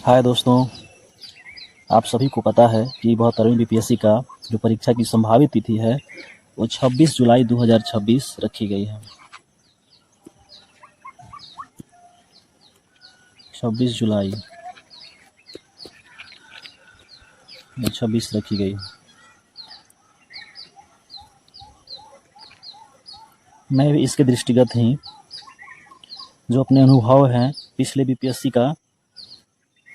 हाय दोस्तों, आप सभी को पता है कि 72वीं बीपीएससी का जो परीक्षा की संभावित तिथि है वो 26 जुलाई 2026 रखी गई है। 26 जुलाई 26 रखी गई। मैं भी इसके दृष्टिगत ही जो अपने अनुभव हैं पिछले बीपीएससी का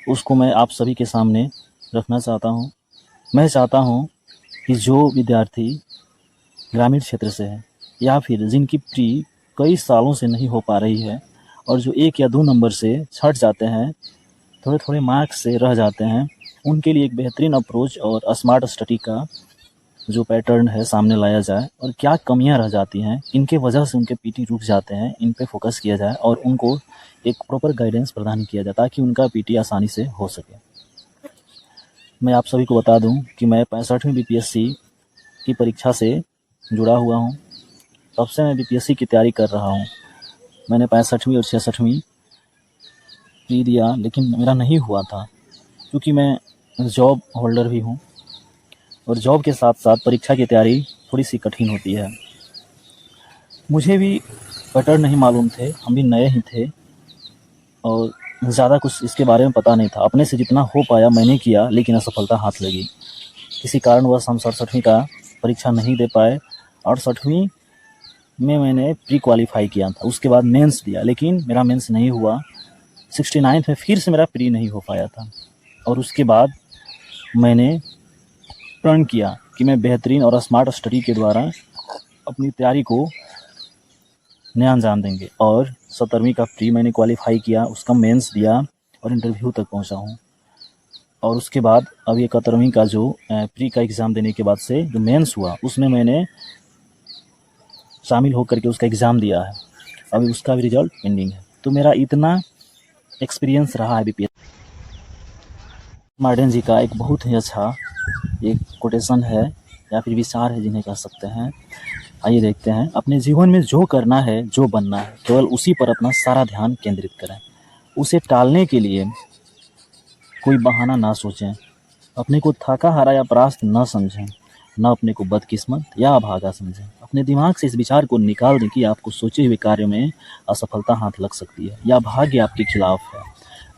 उसको मैं आप सभी के सामने रखना चाहता हूँ। मैं चाहता हूँ कि जो विद्यार्थी ग्रामीण क्षेत्र से है या फिर जिनकी प्री कई सालों से नहीं हो पा रही है और जो 1 या 2 नंबर से छट जाते हैं, थोड़े थोड़े मार्क्स से रह जाते हैं, उनके लिए एक बेहतरीन अप्रोच और स्मार्ट स्टडी का जो पैटर्न है सामने लाया जाए और क्या कमियां रह जाती हैं, इनके वजह से उनके पीटी रुक जाते हैं, इन पे फोकस किया जाए और उनको एक प्रॉपर गाइडेंस प्रदान किया जाए ताकि उनका पीटी आसानी से हो सके। मैं आप सभी को बता दूं कि मैं 65वीं बीपीएससी की परीक्षा से जुड़ा हुआ हूं। तब से मैं बीपीएससी की तैयारी कर रहा हूं। मैंने 65वीं और 66वीं प्री दिया लेकिन मेरा नहीं हुआ था क्योंकि मैं जॉब होल्डर भी हूं और जॉब के साथ साथ परीक्षा की तैयारी थोड़ी सी कठिन होती है। मुझे भी पैटर्न नहीं मालूम थे, हम भी नए ही थे और ज़्यादा कुछ इसके बारे में पता नहीं था। अपने से जितना हो पाया मैंने किया लेकिन असफलता हाथ लगी। किसी कारणवश हम 67वीं का परीक्षा नहीं दे पाए। 68वीं में मैंने प्री क्वालिफाई किया था, उसके बाद मेंस दिया लेकिन मेरा मेंस नहीं हुआ। 69th में फिर से मेरा प्री नहीं हो पाया था और उसके बाद मैंने प्रण किया कि मैं बेहतरीन और स्मार्ट स्टडी के द्वारा अपनी तैयारी को नया अंजाम देंगे और 70वीं का प्री मैंने क्वालिफाई किया, उसका मेंस दिया और इंटरव्यू तक पहुंचा हूं। और उसके बाद अब 71वीं का जो प्री का एग्ज़ाम देने के बाद से जो मेंस हुआ उसमें मैंने शामिल होकर के उसका एग्ज़ाम दिया है। अभी उसका भी रिजल्ट पेंडिंग है। तो मेरा इतना एक्सपीरियंस रहा है बीपीएस। मार्डेन जी का एक बहुत ही अच्छा एक कोटेशन है या फिर विचार है जिन्हें कह सकते हैं। आइए देखते हैं। अपने जीवन में जो करना है, जो बनना है, केवल उसी पर अपना सारा ध्यान केंद्रित करें। उसे टालने के लिए कोई बहाना ना सोचें। अपने को थका हारा या परास्त न समझें, न अपने को बदकिस्मत या अभागा समझें। अपने दिमाग से इस विचार को निकाल दें कि आपको सोचे हुए कार्य में असफलता हाथ लग सकती है या भाग्य आपके खिलाफ है।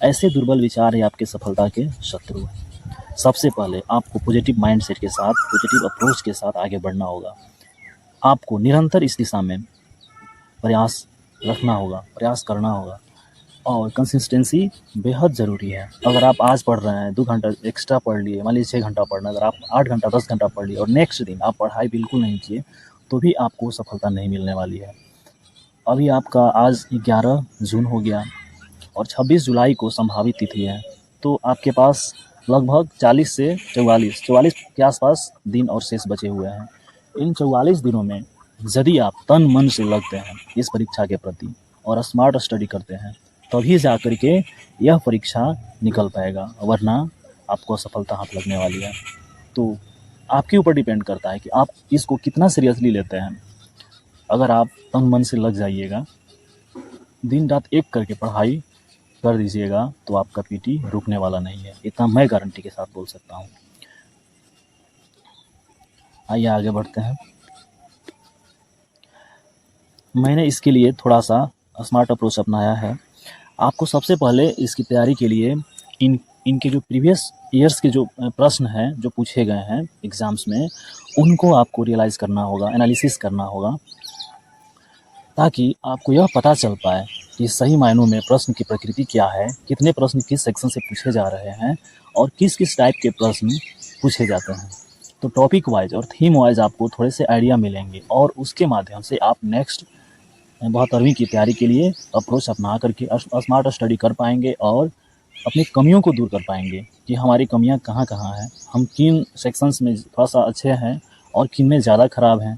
ऐसे दुर्बल विचार ही आपके सफलता के शत्रु हैं। सबसे पहले आपको पॉजिटिव माइंडसेट के साथ, पॉजिटिव अप्रोच के साथ आगे बढ़ना होगा। आपको निरंतर इस दिशा में प्रयास रखना होगा, प्रयास करना होगा और कंसिस्टेंसी बेहद ज़रूरी है। अगर आप आज पढ़ रहे हैं, 2 घंटा एक्स्ट्रा पढ़ लिए, मान लीजिए 6 घंटा पढ़ना, अगर आप 8 घंटा 10 घंटा पढ़ लिए और नेक्स्ट दिन आप पढ़ाई बिल्कुल नहीं किए तो भी आपको सफलता नहीं मिलने वाली है। अभी आपका आज 11 जून हो गया और 26 जुलाई को संभावित तिथि है, तो आपके पास लगभग 40 से 44 के आसपास दिन और शेष बचे हुए हैं। इन 44 दिनों में यदि आप तन मन से लगते हैं इस परीक्षा के प्रति और स्मार्ट स्टडी करते हैं तभी जा कर के यह परीक्षा निकल पाएगा, वरना आपको असफलता हाथ लगने वाली है। तो आपके ऊपर डिपेंड करता है कि आप इसको कितना सीरियसली लेते हैं। अगर आप तन मन से लग जाइएगा, दिन रात एक करके पढ़ाई कर दीजिएगा तो आपका पीटी रुकने वाला नहीं है। इतना मैं गारंटी के साथ बोल सकता हूँ। आइए आगे बढ़ते हैं। मैंने इसके लिए थोड़ा सा स्मार्ट अप्रोच अपनाया है। आपको सबसे पहले इसकी तैयारी के लिए इनके जो प्रीवियस ईयर्स के जो प्रश्न हैं जो पूछे गए हैं एग्ज़ाम्स में, उनको आपको रियलाइज़ करना होगा, एनालिसिस करना होगा, ताकि आपको यह पता चल पाए कि सही मायनों में प्रश्न की प्रकृति क्या है, कितने प्रश्न किस सेक्शन से पूछे जा रहे हैं और किस किस टाइप के प्रश्न पूछे जाते हैं। तो टॉपिक वाइज और थीम वाइज आपको थोड़े से आइडिया मिलेंगे और उसके माध्यम से आप नेक्स्ट 72वीं की तैयारी के लिए अप्रोच अपना करके स्मार्ट स्टडी कर पाएंगे और अपनी कमियों को दूर कर पाएंगे कि हमारी कमियां कहाँ कहाँ हैं, हम किन सेक्शंस में थोड़ा सा अच्छे हैं और किन में ज़्यादा ख़राब हैं,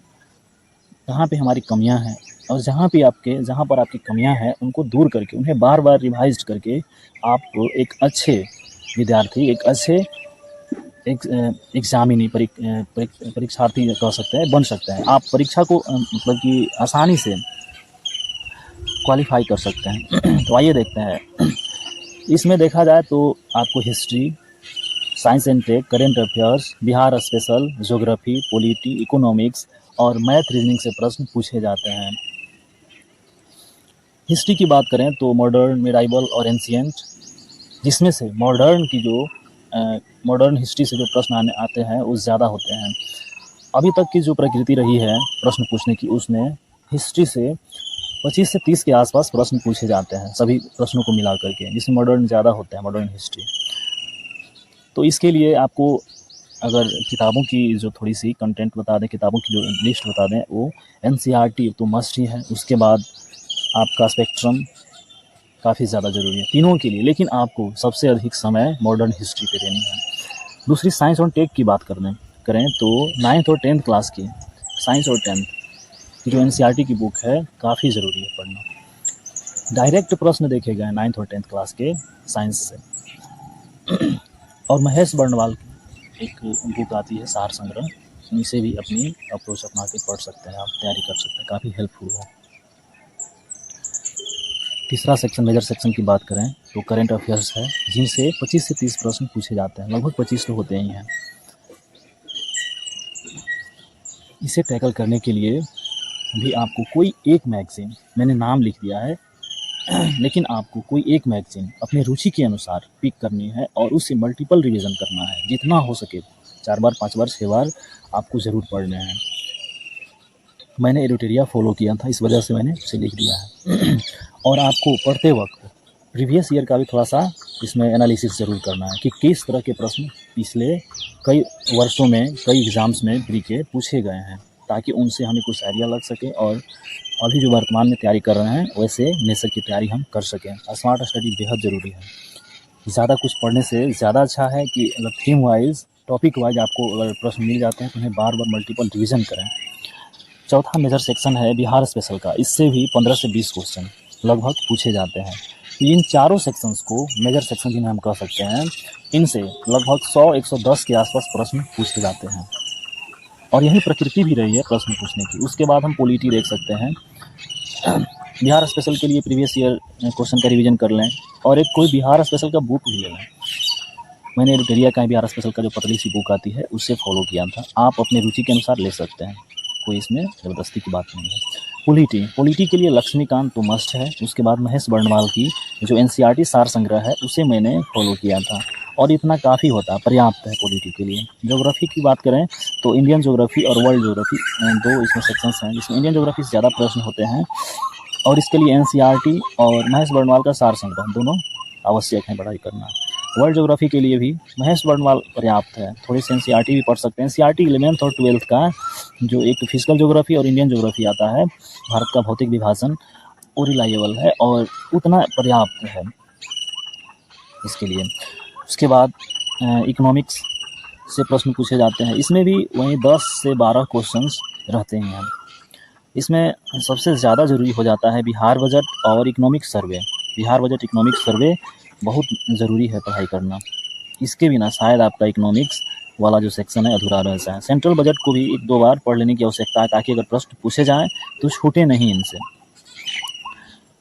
कहाँ पे हमारी कमियां हैं और जहाँ पर आपकी कमियां हैं उनको दूर करके उन्हें बार बार रिवाइज करके आप एक अच्छे विद्यार्थी, एक अच्छे एग्जामिनी परीक्षार्थी कह सकते हैं, बन सकते हैं। आप परीक्षा को मतलब कि आसानी से क्वालिफाई कर सकते हैं। तो आइए देखते हैं इसमें देखा जाए तो आपको history, science and tech, current affairs, Bihar special, geography, polity, economics और मैथ रीजनिंग से प्रश्न पूछे जाते हैं। हिस्ट्री की बात करें तो मॉडर्न, मिडाइवल और एंशिएंट, जिसमें से मॉडर्न की जो मॉडर्न हिस्ट्री से जो प्रश्न आते हैं वो ज़्यादा होते हैं। अभी तक की जो प्रकृति रही है प्रश्न पूछने की, उसमें हिस्ट्री से 25 से 30 के आसपास प्रश्न पूछे जाते हैं सभी प्रश्नों को मिला करके, जिसमें मॉडर्न ज़्यादा होते हैं, मॉडर्न हिस्ट्री। तो इसके लिए आपको अगर किताबों की जो थोड़ी सी कंटेंट बता दें, किताबों की जो लिस्ट बता दें, वो एनसीईआरटी तो मस्ट ही है। उसके बाद आपका स्पेक्ट्रम काफ़ी ज़्यादा ज़रूरी है तीनों के लिए, लेकिन आपको सबसे अधिक समय मॉडर्न हिस्ट्री पे देनी है। दूसरी साइंस और टेक की बात करें तो 9th और 10th क्लास की साइंस और 10th जो एनसीईआरटी की बुक है काफ़ी ज़रूरी है पढ़ना। डायरेक्ट प्रश्न देखे गए 9th और 10th क्लास के साइंस से। और महेश बर्णवाल की एक बुक आती है सार संग्रह, इनसे भी अपनी अप्रोच अपना के पढ़ सकते हैं, आप तैयारी कर सकते हैं, काफ़ी हेल्पफुल है। तीसरा सेक्शन, मेजर सेक्शन की बात करें तो करेंट अफेयर्स है, जिनसे 25 से 30 प्रश्न पूछे जाते हैं, लगभग 25 तो होते ही हैं। इसे टैकल करने के लिए भी आपको कोई एक मैगज़ीन, मैंने नाम लिख दिया है लेकिन आपको कोई एक मैगज़ीन अपने रुचि के अनुसार पिक करनी है और उससे मल्टीपल रिवीजन करना है, जितना हो सके 4 बार 5 बार 6 बार आपको ज़रूर पढ़ने हैं। मैंने एडिटोरिया फॉलो किया था, इस वजह से मैंने उसे लिख दिया है। और आपको पढ़ते वक्त प्रीवियस ईयर का भी थोड़ा सा इसमें एनालिसिस ज़रूर करना है कि किस तरह के प्रश्न पिछले कई वर्षों में कई एग्ज़ाम्स में प्री के पूछे गए हैं, ताकि उनसे हमें कुछ आइडिया लग सके और अभी जो वर्तमान में तैयारी कर रहे हैं वैसे नेसर की तैयारी हम कर सकें। स्मार्ट स्टडी बेहद ज़रूरी है। ज़्यादा कुछ पढ़ने से ज़्यादा अच्छा है कि अगर थीम वाइज, टॉपिक वाइज आपको अगर प्रश्न मिल जाते हैं तो उन्हें बार बार मल्टीपल रिविज़न करें। चौथा मेजर सेक्शन है बिहार स्पेशल का, इससे भी 15 से 20 क्वेश्चन लगभग पूछे जाते हैं। इन चारों सेक्शंस को मेजर सेक्शन जिन्हें हम कह सकते हैं, इनसे लगभग 100-110 के आसपास प्रश्न पूछे जाते हैं और यही प्रकृति भी रही है प्रश्न पूछने की। उसके बाद हम पॉलिटी देख सकते हैं। बिहार स्पेशल के लिए प्रीवियस ईयर क्वेश्चन का रिवीजन कर लें और एक कोई बिहार स्पेशल का बुक भी ले लें। मैंने एडिटोरिया का बिहार स्पेशल का जो पतली सी बुक आती है उससे फॉलो किया था, आप अपने रुचि के अनुसार ले सकते हैं, कोई इसमें ज़बरदस्ती की बात नहीं है। पॉलिटी के लिए लक्ष्मीकांत तो मस्ट है। उसके बाद महेश बर्णवाल की जो एनसीईआरटी सार संग्रह है उसे मैंने फॉलो किया था और इतना काफ़ी होता, पर्याप्त है पॉलिटी के लिए। ज्योग्राफी की बात करें तो इंडियन ज्योग्राफी और वर्ल्ड ज्योग्राफी दो इसमें सेक्शंस हैं, जिसमें इंडियन ज्योग्राफी से ज़्यादा प्रश्न होते हैं और इसके लिए एनसीईआरटी और महेश बर्णवाल का सार संग्रह दोनों आवश्यक है पढ़ाई करना। वर्ल्ड ज्योग्राफी के लिए भी महेश बर्णवाल पर्याप्त है, थोड़ी सी एनसीईआरटी भी पढ़ सकते हैं। एनसीईआरटी 11th और 12th का जो एक फिजिकल ज्योग्राफी और इंडियन ज्योग्राफी आता है, भारत का भौतिक विभाजन, वो रिलायबल है और उतना पर्याप्त है इसके लिए। उसके बाद इकोनॉमिक्स से प्रश्न पूछे जाते हैं, इसमें भी वहीं 10 से 12 क्वेश्चंस रहते हैं। इसमें सबसे ज़्यादा ज़रूरी हो जाता है बिहार बजट और economic survey. Bihar budget economic survey बहुत ज़रूरी है पढ़ाई करना, इसके बिना शायद आपका इकोनॉमिक्स वाला जो सेक्शन है अधूरा रह जाए। सेंट्रल बजट को भी 1-2 बार पढ़ लेने की आवश्यकता है, ताकि अगर प्रश्न पूछे जाएँ तो छूटे नहीं इनसे।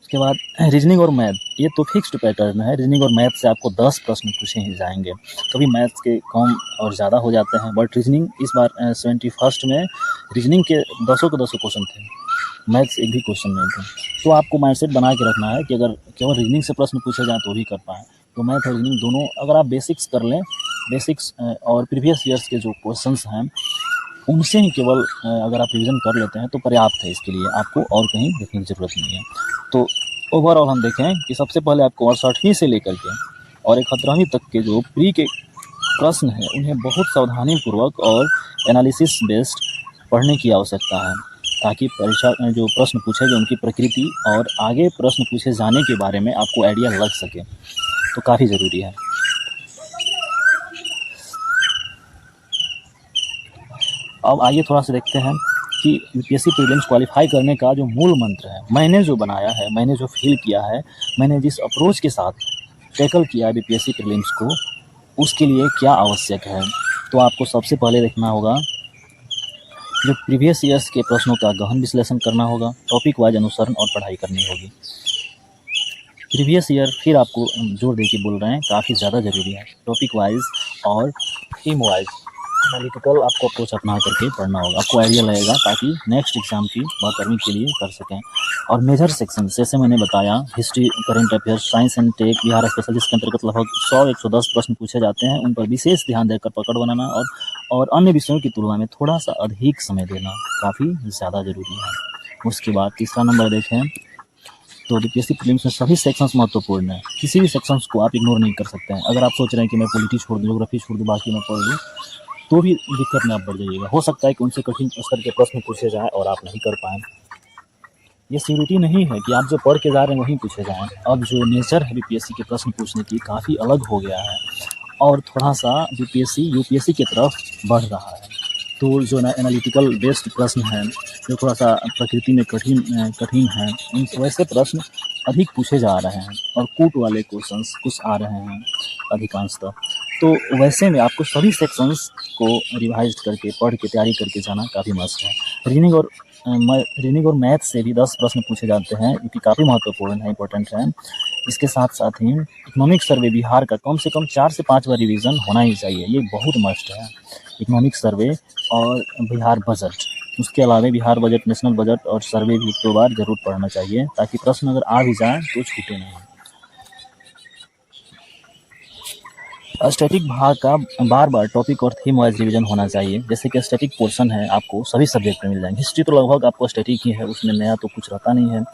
उसके बाद रीजनिंग और मैथ, ये तो फिक्स्ड पैटर्न है। रीजनिंग और मैथ से आपको 10 प्रश्न पूछे ही जाएंगे, कभी मैथ्स के कम और ज़्यादा हो जाते हैं, बट रीजनिंग इस बार 71st में रीजनिंग के 10 के 10 क्वेश्चन थे, मैथ्स एक भी क्वेश्चन नहीं थे। तो आपको माइंडसेट बना के रखना है कि अगर केवल रीजनिंग से प्रश्न पूछे जाएँ तो भी कर पाएँ। तो मैथ और रीजनिंग दोनों अगर आप बेसिक्स कर लें, बेसिक्स और प्रीवियस ईयर्स के जो क्वेश्चंस हैं उनसे ही केवल अगर आप रिवीजन कर लेते हैं तो पर्याप्त है, इसके लिए आपको और कहीं देखने की ज़रूरत नहीं है। तो ओवरऑल हम देखें कि सबसे पहले आपको 68वीं से लेकर के और 71वीं तक के जो प्री के प्रश्न हैं उन्हें बहुत सावधानीपूर्वक और एनालिसिस बेस्ड पढ़ने की आवश्यकता है, ताकि परीक्षा में जो प्रश्न पूछे गए उनकी प्रकृति और आगे प्रश्न पूछे जाने के बारे में आपको आइडिया लग सके, तो काफ़ी ज़रूरी है। अब आइए थोड़ा सा देखते हैं कि यूपीएससी प्रीलिम्स क्वालिफाई करने का जो मूल मंत्र है, मैंने जो बनाया है, मैंने जो फील किया है, मैंने जिस अप्रोच के साथ टैकल किया है यूपीएससी प्रीलिम्स को, उसके लिए क्या आवश्यक है। तो आपको सबसे पहले देखना होगा जो प्रीवियस ईयर्स के प्रश्नों का गहन विश्लेषण करना होगा, टॉपिक वाइज अनुसरण और पढ़ाई करनी होगी। प्रीवियस ईयर फिर आपको जोर दे के बोल रहे हैं, काफ़ी ज़्यादा ज़रूरी है। टॉपिक वाइज और थीम वाइज एनालिटिकल आपको अप्रोच अपना करके पढ़ना होगा, आपको आइडिया लगेगा, ताकि नेक्स्ट एग्जाम की बेहतरनी के लिए कर सकें। और मेजर सेक्शन जैसे मैंने बताया, history, current affairs, science and tech, Bihar special, जिसके अंतर्गत लगभग 100-110 प्रश्न पूछे जाते हैं, उन पर विशेष ध्यान देकर पकड़ बनाना और अन्य विषयों की तुलना में थोड़ा सा अधिक समय देना काफ़ी ज़्यादा ज़रूरी है। उसके बाद तीसरा नंबर देखें तो बीपीएससी प्रीलिम्स में सभी सेक्शंस महत्वपूर्ण है, किसी भी सेक्शंस को आप इग्नोर नहीं कर सकते हैं। अगर आप सोच रहे हैं कि मैं पॉलिटी छोड़ दूँ, ज्योग्राफी छोड़ दूँ, बाकी मैं पढ़ लूँ, तो भी दिक्कत में आप बढ़ जाइएगा। हो सकता है कि उनसे कठिन स्तर के प्रश्न पूछे जाएँ और आप नहीं कर पाएँ। ये सिक्योरिटी नहीं है कि आप जो पढ़ के जा रहे हैं वहीं पूछे जाएँ। अब जो नेचर है बीपीएससी के प्रश्न पूछने की काफ़ी अलग हो गया है और थोड़ा सा बीपीएससी यूपीएससी की तरफ बढ़ रहा है। तो जो एनालिटिकल बेस्ड प्रश्न हैं, जो थोड़ा सा प्रकृति में कठिन हैं, उन वैसे प्रश्न अधिक पूछे जा रहे हैं और कूट वाले क्वेश्चंस कुछ आ रहे हैं अधिकांशतः। तो वैसे में आपको सभी सेक्शंस को रिवाइज करके पढ़ के तैयारी करके जाना काफ़ी मस्ट है। रीजनिंग और मैथ से भी 10 प्रश्न पूछे जाते हैं, जो कि काफ़ी महत्वपूर्ण है, इंपॉर्टेंट है। इसके साथ साथ ही इकोनॉमिक सर्वे बिहार का कम से कम 4 से 5 बार रिवीजन होना ही चाहिए, ये बहुत मस्ट है। इकोनॉमिक सर्वे और बिहार बजट, उसके अलावा बिहार बजट, नेशनल बजट और सर्वे भी 1-2 बार जरूर पढ़ना चाहिए, ताकि प्रश्न अगर आ भी जाए तो छूटे नहीं। स्टैटिक भाग का बार बार टॉपिक और थीम वाइज रिवीजन होना चाहिए। जैसे कि स्टैटिक पोर्शन है, आपको सभी सब्जेक्ट में मिल जाएंगे। हिस्ट्री तो लगभग आपको स्टैटिक ही है, उसमें नया तो कुछ रहता नहीं है,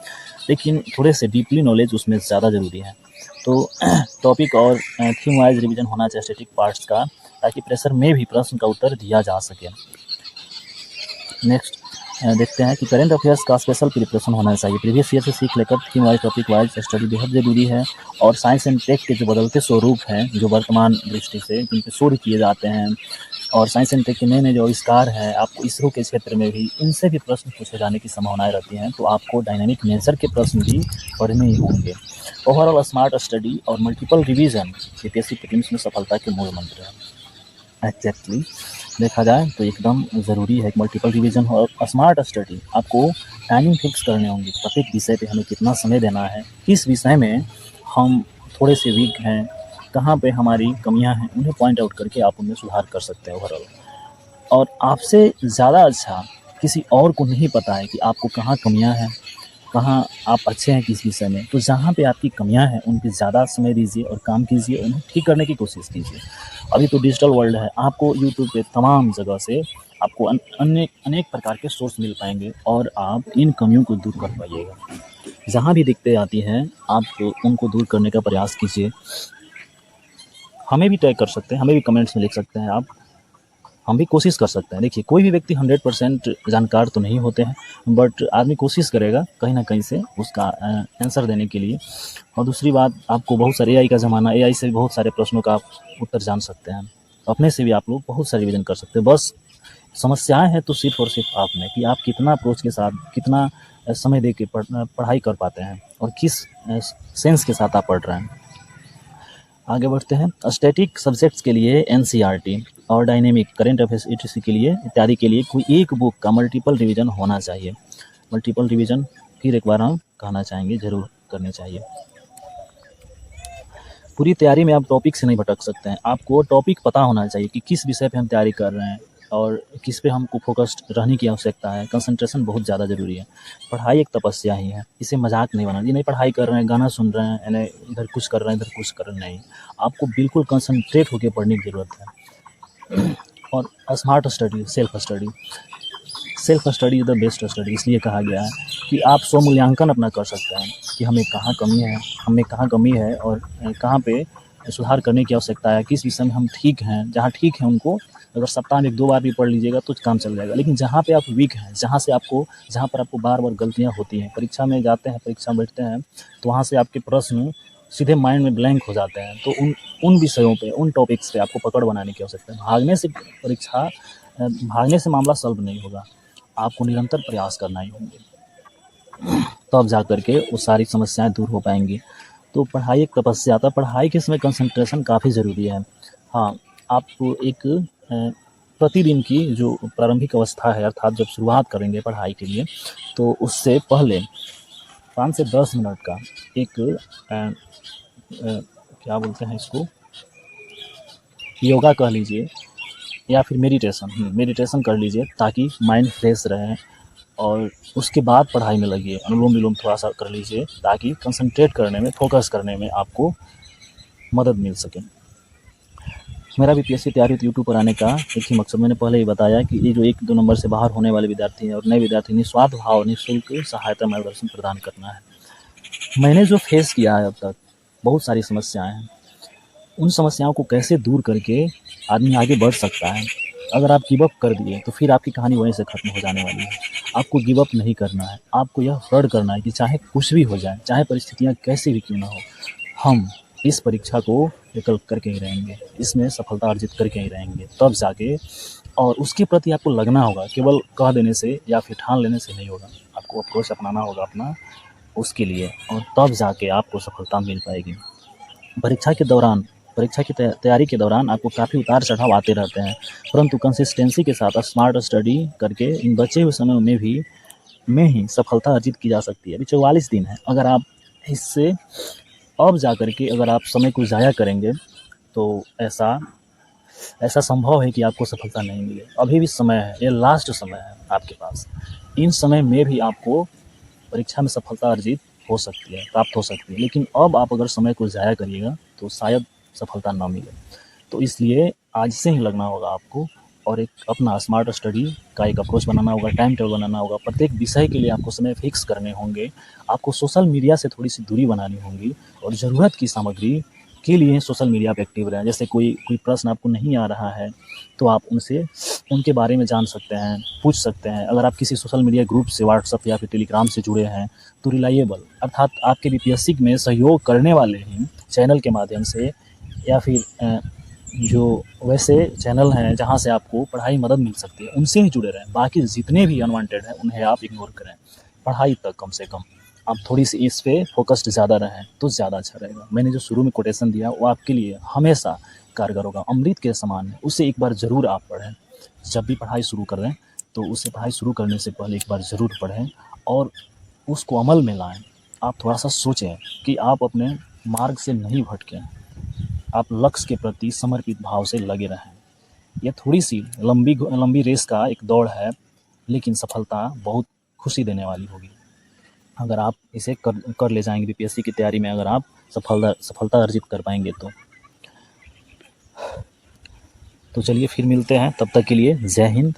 लेकिन थोड़े से डीपली नॉलेज उसमें ज़्यादा ज़रूरी है। तो टॉपिक और थीम वाइज रिवीजन होना चाहिए स्टैटिक पार्ट्स का, ताकि प्रेशर में भी प्रश्न का उत्तर दिया जा सके। नेक्स्ट देखते हैं कि करंट अफेयर्स का स्पेशल प्रिपरेशन होना चाहिए। प्रीवियस ईयर से सीख लेकर theme wise, topic wise study बेहद ज़रूरी है। और साइंस एंड टेक के जो बदलते स्वरूप हैं, जो वर्तमान दृष्टि से जिन पर शोध किए जाते हैं, और साइंस एंड टेक के नए नए जो आविष्कार हैं, आपको इसरो के क्षेत्र में भी इनसे भी प्रश्न पूछे जाने की संभावनाएं रहती हैं। तो आपको डायनामिक नेचर के प्रश्न भी पढ़ने ही होंगे। ओवरऑल स्मार्ट स्टडी और मल्टीपल रिवीजन बीपीएससी प्रीलिम्स में सफलता के मूल मंत्र है। एग्जैक्टली देखा जाए तो एकदम ज़रूरी है मल्टीपल रिवीजन और स्मार्ट स्टडी। आपको टाइमिंग फिक्स करने होंगे, प्रत्येक विषय पे हमें कितना समय देना है, किस विषय में हम थोड़े से वीक हैं, कहाँ पे हमारी कमियां हैं, उन्हें पॉइंट आउट करके आप उनमें सुधार कर सकते हैं ओवरऑल। और आपसे ज़्यादा अच्छा किसी और को नहीं पता है कि आपको कहाँ कमियां हैं, कहाँ आप अच्छे हैं किस विषय में। तो जहाँ पे आपकी कमियां हैं उन पे ज़्यादा समय दीजिए और काम कीजिए, उन्हें ठीक करने की कोशिश कीजिए। अभी तो डिजिटल वर्ल्ड है, आपको यूट्यूब पे तमाम जगह से आपको अनेक प्रकार के सोर्स मिल पाएंगे और आप इन कमियों को दूर कर पाइएगा। जहाँ भी दिक्कतें आती हैं आप तो उनको दूर करने का प्रयास कीजिए। हमें भी टैग कर सकते हैं, हमें भी कमेंट्स में लिख सकते हैं आप, हम भी कोशिश कर सकते हैं। देखिए, कोई भी व्यक्ति 100% जानकार तो नहीं होते हैं, बट आदमी कोशिश करेगा कहीं ना कहीं से उसका आंसर देने के लिए। और दूसरी बात, आपको बहुत सारे एआई का ज़माना, एआई से बहुत सारे प्रश्नों का आप उत्तर जान सकते हैं। अपने से भी आप लोग बहुत सारे रिवीजन कर सकते हैं। बस समस्याएं हैं तो सिर्फ और सिर्फ आप में, कि आप कितना अप्रोच के साथ, कितना समय दे के पढ़ाई कर पाते हैं और किस सेंस के साथ आप पढ़ रहे हैं। आगे बढ़ते हैं। स्टैटिक सब्जेक्ट्स के लिए एनसीईआरटी और डायनेमिक, करंट अफेयर्स ईटीसी के लिए, इत्यादि के लिए कोई एक बुक का मल्टीपल रिवीजन होना चाहिए। मल्टीपल रिवीजन फिर एक बार हम कहना चाहेंगे, ज़रूर करनी चाहिए। पूरी तैयारी में आप टॉपिक से नहीं भटक सकते हैं। आपको टॉपिक पता होना चाहिए कि किस विषय पे हम तैयारी कर रहे हैं और किस पे हमको फोकस्ड रहने की आवश्यकता है। कंसंट्रेशन बहुत ज़्यादा ज़रूरी है। पढ़ाई एक तपस्या ही है, इसे मजाक नहीं बनाना। ये नहीं पढ़ाई कर रहे हैं, गाना सुन रहे हैं, यानी इधर कुछ कर रहे हैं, इधर कुछ कर रहे हैं, नहीं। आपको बिल्कुल कंसंट्रेट होकर पढ़ने की ज़रूरत है। और smart study, self study is the best study. इसलिए कहा गया है कि आप स्व मूल्यांकन अपना कर सकते हैं कि हमें कहाँ कमी है और कहाँ पे सुधार करने की आवश्यकता है, किस विषय में हम ठीक हैं। जहाँ ठीक है उनको अगर सप्ताह में 1-2 बार भी पढ़ लीजिएगा तो काम चल जाएगा। लेकिन जहाँ पे आप वीक हैं, जहाँ पर आपको बार बार गलतियाँ होती हैं, परीक्षा में जाते हैं, परीक्षा में बैठते हैं, तो वहाँ से आपके प्रश्न सीधे माइंड में ब्लैंक हो जाते हैं। तो उन विषयों पे, उन टॉपिक्स पे आपको पकड़ बनाने की आवश्यकता है। भागने से मामला सॉल्व नहीं होगा, आपको निरंतर प्रयास करना ही होंगे, तब जा करके वो सारी समस्याएं दूर हो पाएंगी। तो पढ़ाई एक तपस्या था। पढ़ाई के समय कंसंट्रेशन काफ़ी ज़रूरी है। हाँ, आपको एक प्रतिदिन की जो प्रारंभिक अवस्था है, अर्थात जब शुरुआत करेंगे पढ़ाई के लिए, तो उससे पहले 5 से 10 मिनट का एक क्या बोलते हैं इसको, योगा कह लीजिए या फिर मेडिटेशन कर लीजिए, ताकि माइंड फ्रेश रहे। और उसके बाद पढ़ाई में लगिए, अनुलोम विलोम थोड़ा सा कर लीजिए, ताकि कंसंट्रेट करने में, फोकस करने में आपको मदद मिल सके। मेरा बीपीएससी तैयारी यूट्यूब पर आने का एक ही मकसद, मैंने पहले ही बताया कि ये जो 1-2 नंबर से बाहर होने वाले विद्यार्थी हैं और नए विद्यार्थी, निस्वार्थ भाव, निःशुल्क सहायता मार्गदर्शन प्रदान करना है। मैंने जो फेस किया है अब तक, बहुत सारी समस्याएं हैं, उन समस्याओं को कैसे दूर करके आदमी आगे बढ़ सकता है। अगर आप गिव अप कर दिए तो फिर आपकी कहानी वहीं से ख़त्म हो जाने वाली है। आपको गिव अप नहीं करना है, आपको यह दृढ़ करना है कि चाहे कुछ भी हो जाए, चाहे परिस्थितियाँ कैसी भी क्यों ना हो, हम इस परीक्षा को विकल्प करके ही रहेंगे, इसमें सफलता अर्जित करके ही रहेंगे, तब जाके। और उसके प्रति आपको लगना होगा, केवल कह देने से या फिर ठान लेने से नहीं होगा, आपको अप्रोच अपनाना होगा अपना उसके लिए, और तब जाके आपको सफलता मिल पाएगी। परीक्षा की तैयारी के दौरान आपको काफ़ी उतार चढ़ाव आते रहते हैं, परंतु कंसिस्टेंसी के साथ स्मार्ट स्टडी करके इन बचे हुए समय में ही सफलता अर्जित की जा सकती है। अभी 44 दिन है, अगर आप इससे अब जा कर के अगर आप समय को ज़ाया करेंगे तो ऐसा संभव है कि आपको सफलता नहीं मिले। अभी भी समय है, ये लास्ट समय है आपके पास। इन समय में भी आपको परीक्षा में सफलता अर्जित हो सकती है, प्राप्त हो सकती है, लेकिन अब आप अगर समय को ज़ाया करिएगा तो शायद सफलता ना मिले। तो इसलिए आज से ही लगना होगा आपको, और एक अपना स्मार्ट स्टडी का एक अप्रोच बनाना होगा, टाइम टेबल बनाना होगा। प्रत्येक विषय के लिए आपको समय फिक्स करने होंगे, आपको सोशल मीडिया से थोड़ी सी दूरी बनानी होगी, और ज़रूरत की सामग्री के लिए सोशल मीडिया पे एक्टिव रहें। जैसे कोई प्रश्न आपको नहीं आ रहा है तो आप उनके बारे में जान सकते हैं, पूछ सकते हैं। अगर आप किसी सोशल मीडिया ग्रुप से, व्हाट्सएप या फिर टेलीग्राम से जुड़े हैं तो रिलायबल, अर्थात आपके बीपीएससी में सहयोग करने वाले ही चैनल के माध्यम से, या फिर जो वैसे चैनल हैं जहाँ से आपको पढ़ाई मदद मिल सकती है, उनसे ही जुड़े रहें। बाकी जितने भी अनवांटेड हैं उन्हें आप इग्नोर करें। पढ़ाई तक कम से कम आप थोड़ी सी इस पे फोकस्ड ज़्यादा रहें तो ज़्यादा अच्छा रहेगा। मैंने जो शुरू में कोटेशन दिया वो आपके लिए हमेशा कारगर होगा, अमृत के समान है, उसे एक बार ज़रूर आप पढ़ें। जब भी पढ़ाई शुरू करें तो उसे पढ़ाई शुरू करने से पहले एक बार ज़रूर पढ़ें और उसको अमल में लाएं। आप थोड़ा सा सोचें कि आप अपने मार्ग से नहीं भटकें, आप लक्ष्य के प्रति समर्पित भाव से लगे रहें। यह थोड़ी सी लंबी रेस का एक दौड़ है, लेकिन सफलता बहुत खुशी देने वाली होगी अगर आप इसे कर ले जाएंगे। बीपीएससी की तैयारी में अगर आप सफलता अर्जित कर पाएंगे तो चलिए फिर मिलते हैं, तब तक के लिए जय हिंद।